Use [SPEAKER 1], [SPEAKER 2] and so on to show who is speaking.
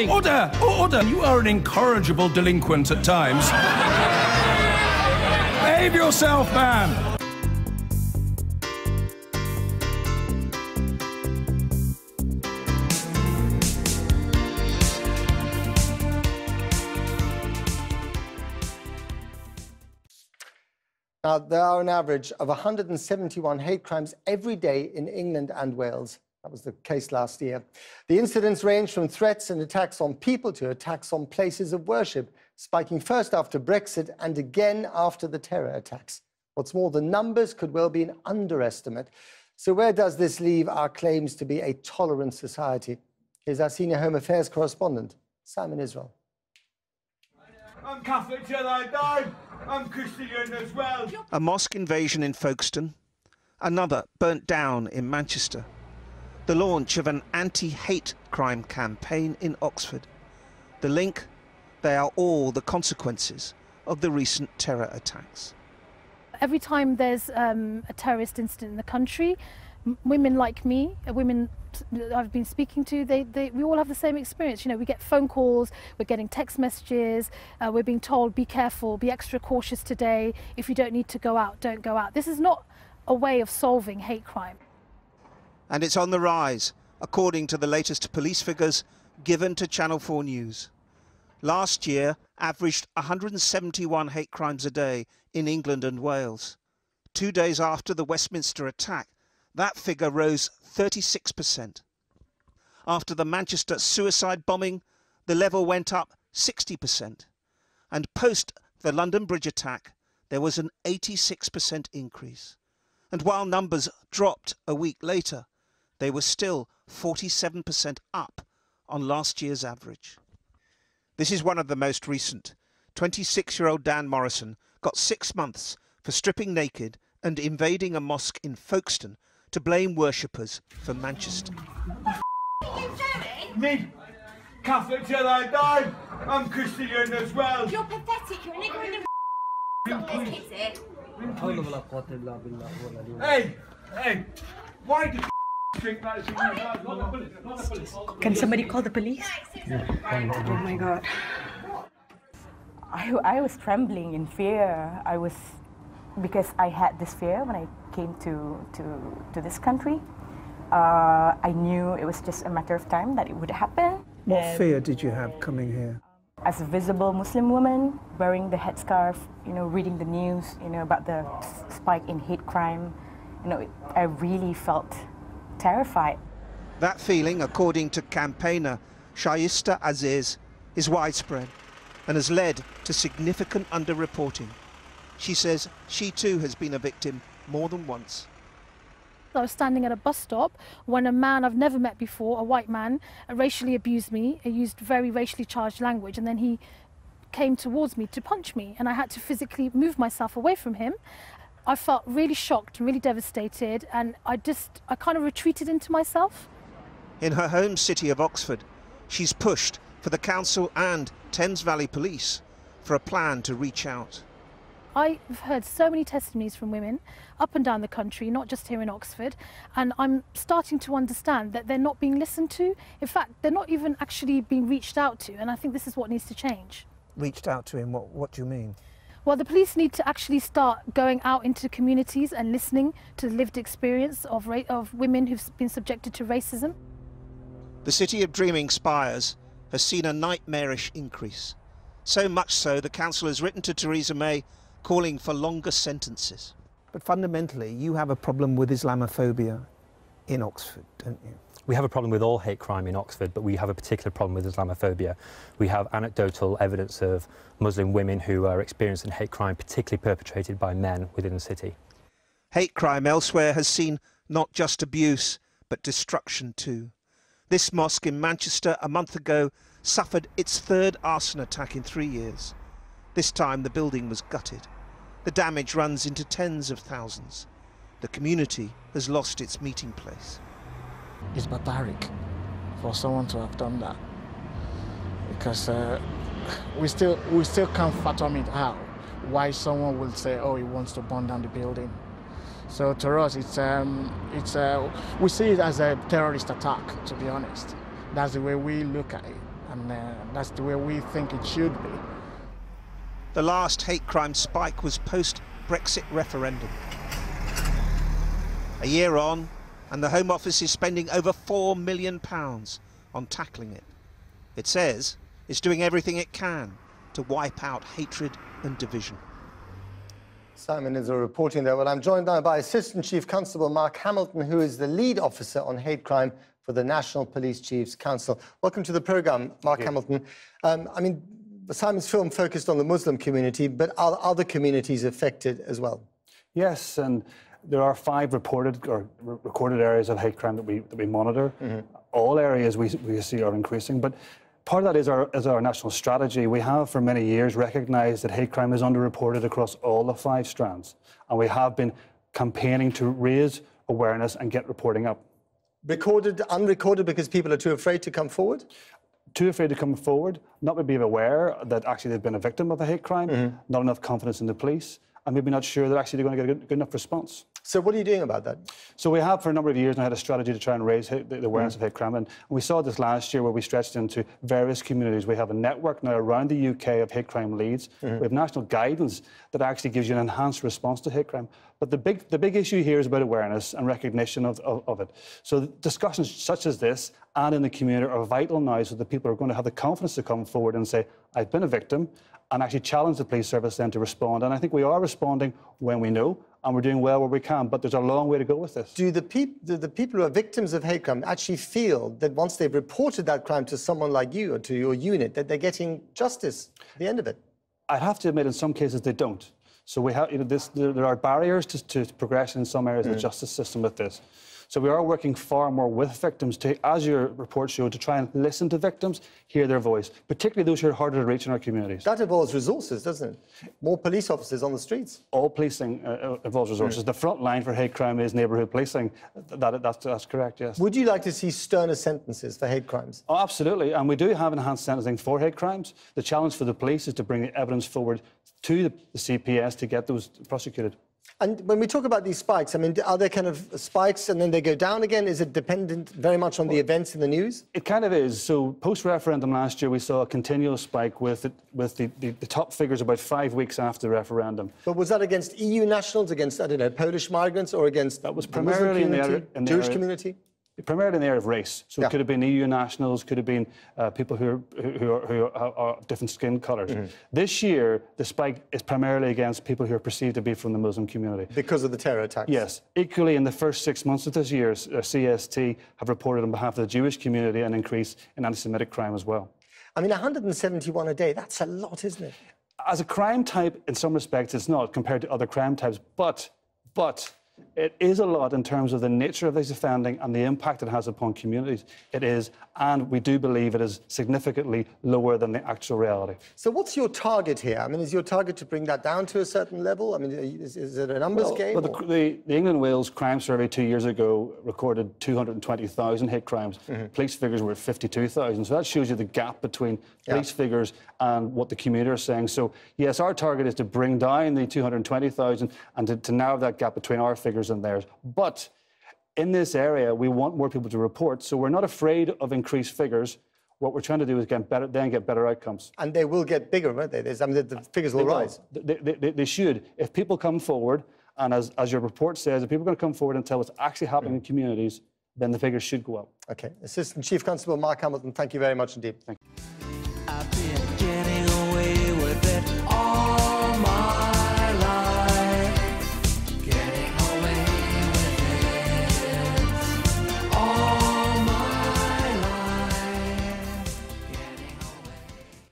[SPEAKER 1] Order! Order! You are an incorrigible delinquent at times. Behave yourself, man!
[SPEAKER 2] Now, there are an average of 171 hate crimes every day in England and Wales. That was the case last year. The incidents range from threats and attacks on people to attacks on places of worship, spiking first after Brexit and again after the terror attacks. What's more, the numbers could well be an underestimate. So where does this leave our claims to be a tolerant society? Here's our senior Home Affairs correspondent, Simon Israel.
[SPEAKER 3] I'm Catholic till I die. I'm Christian as well.
[SPEAKER 4] A mosque invasion in Folkestone, another burnt down in Manchester, the launch of an anti-hate crime campaign in Oxford. The link, they are all the consequences of the recent terror attacks.
[SPEAKER 5] Every time there's a terrorist incident in the country, women like me, women I've been speaking to, we all have the same experience. You know, we get phone calls, we're getting text messages, we're being told, be careful, be extra cautious today. If you don't need to go out, don't go out. This is not a way of solving hate crime.
[SPEAKER 4] And it's on the rise, according to the latest police figures given to Channel 4 News. Last year averaged 171 hate crimes a day in England and Wales. 2 days after the Westminster attack, that figure rose 36%. After the Manchester suicide bombing, the level went up 60%. And post the London Bridge attack, there was an 86% increase. And while numbers dropped a week later, they were still 47% up on last year's average. This is one of the most recent. 26-year-old Dan Morrison got 6 months for stripping naked and invading a mosque in Folkestone to blame worshippers for Manchester.
[SPEAKER 3] Me, Catholic till I die. I'm Christian as well.
[SPEAKER 6] You're pathetic. You're an ignorant idiot.
[SPEAKER 3] Hey, why do think that is
[SPEAKER 7] Can somebody call the police? Oh my God.
[SPEAKER 8] I was trembling in fear. Because I had this fear when I came to this country. I knew it was just a matter of time that it would happen.
[SPEAKER 4] What fear did you have coming here?
[SPEAKER 8] As a visible Muslim woman, wearing the headscarf, you know, reading the news, you know, about the spike in hate crime, you know, I really felt terrified.
[SPEAKER 4] That feeling, according to campaigner Shaista Aziz, is widespread and has led to significant underreporting. She says she too has been a victim more than once.
[SPEAKER 5] I was standing at a bus stop when a man I've never met before, a white man, racially abused me. He used very racially charged language, and then he came towards me to punch me, and I had to physically move myself away from him. I felt really shocked and really devastated, and I kind of retreated into myself.
[SPEAKER 4] In her home city of Oxford, she's pushed for the council and Thames Valley Police for a plan to reach out.
[SPEAKER 5] I've heard so many testimonies from women up and down the country, not just here in Oxford, and I'm starting to understand that they're not being listened to. In fact, they're not even actually being reached out to, and I think this is what needs to change.
[SPEAKER 4] Reached out to him? What do you mean?
[SPEAKER 5] Well, the police need to actually start going out into communities and listening to the lived experience of women who've been subjected to racism.
[SPEAKER 4] The City of Dreaming Spires has seen a nightmarish increase. So much so, the council has written to Theresa May calling for longer sentences. But fundamentally, you have a problem with Islamophobia in Oxford, don't you?
[SPEAKER 9] We have a problem with all hate crime in Oxford, but we have a particular problem with Islamophobia. We have anecdotal evidence of Muslim women who are experiencing hate crime, particularly perpetrated by men within the city.
[SPEAKER 4] Hate crime elsewhere has seen not just abuse, but destruction too. This mosque in Manchester a month ago suffered its third arson attack in 3 years. This time the building was gutted. The damage runs into tens of thousands. The community has lost its meeting place.
[SPEAKER 10] It's barbaric for someone to have done that, because we still can't fathom it how, why someone will say, oh, he wants to burn down the building. So to us, we see it as a terrorist attack, to be honest. That's the way we look at it. and that's the way we think it should be.
[SPEAKER 4] The last hate crime spike was post-Brexit referendum. A year on, and the Home Office is spending over £4 million on tackling it. It says it's doing everything it can to wipe out hatred and division.
[SPEAKER 2] Simon is reporting there. Well, I'm joined now by Assistant Chief Constable Mark Hamilton, who is the lead officer on hate crime for the National Police Chiefs Council. Welcome to the programme, Mark Hamilton. I mean, Simon's film focused on the Muslim community, but are other communities affected as well?
[SPEAKER 11] Yes, and there are 5 reported or recorded areas of hate crime that we monitor. All areas we see are increasing, but part of that is our national strategy. We have for many years recognised that hate crime is underreported across all the 5 strands, and we have been campaigning to raise awareness and get reporting up. Recorded, unrecorded, because people are too afraid to come forward? Too afraid to come forward, not maybe aware that actually they've been a victim of a hate crime, not enough confidence in the police, and maybe not sure that actually they're going to get a good enough response. So what are you doing about that? So we have for a number of years now had a strategy to try and raise the awareness of hate crime, and we saw this last year where we stretched into various communities. We have a network now around the UK of hate crime leads. We have national guidance that actually gives you an enhanced response to hate crime. But the big issue here is about awareness and recognition of it. So discussions such as this and in the community are vital now, so that people are going to have the confidence to come forward and say, I've been a victim, and actually challenge the police service then to respond. And I think we are responding when we know, and we're doing well where we can, but there's a long way to go with this. Do the people who are victims of hate crime actually feel that once they've reported that crime to someone like you or to your unit, that they're getting justice at the end of it? I'd have to admit in some cases they don't. So we have, there are barriers to progression in some areas of the justice system with this. So we are working far more with victims, as your report showed, to try and listen to victims, hear their voice, particularly those who are harder to reach in our communities. That involves resources, doesn't it? More police officers on the streets. All policing involves resources. The front line for hate crime is neighbourhood policing. That's correct, yes. Would you like to see sterner sentences for hate crimes? Oh, absolutely, and we do have enhanced sentencing for hate crimes. The challenge for the police is to bring the evidence forward to the CPS to get those prosecuted. And when we talk about these spikes, I mean, are there kind of spikes and then they go down again? Is it dependent very much on the events in the news? It kind of is. So post-referendum last year, we saw a continual spike with the top figures about 5 weeks after the referendum. But was that against EU nationals, against, I don't know, Polish migrants, or against that was primarily in the Jewish community? Primarily in the area of race. So it could have been EU nationals, could have been people who are different skin colours. This year, the spike is primarily against people who are perceived to be from the Muslim community. Because of the terror attacks? Yes. Equally, in the first 6 months of this year, CST have reported on behalf of the Jewish community an increase in anti-Semitic crime as well. I mean, 171 a day, that's a lot, isn't it? As a crime type, in some respects, it's not compared to other crime types, but it is a lot in terms of the nature of this offending and the impact it has upon communities. It is, and we do believe it is significantly lower than the actual reality. So what's your target here? I mean, is your target to bring that down to a certain level? I mean, is it a numbers game? Well, the England and Wales crime survey 2 years ago recorded 220,000 hate crimes. Police figures were 52,000. So that shows you the gap between police figures and what the community are saying. So, yes, our target is to bring down the 220,000 and to narrow that gap between our figures and theirs. But in this area, we want more people to report, so we're not afraid of increased figures. What we're trying to do is get better outcomes. And they will get bigger, won't they? I mean, the figures will rise. They should. If people come forward, and as your report says, if people are going to come forward and tell what's actually happening in communities, then the figures should go up. OK. Assistant Chief Constable Mark Hamilton, thank you very much indeed. Thank you.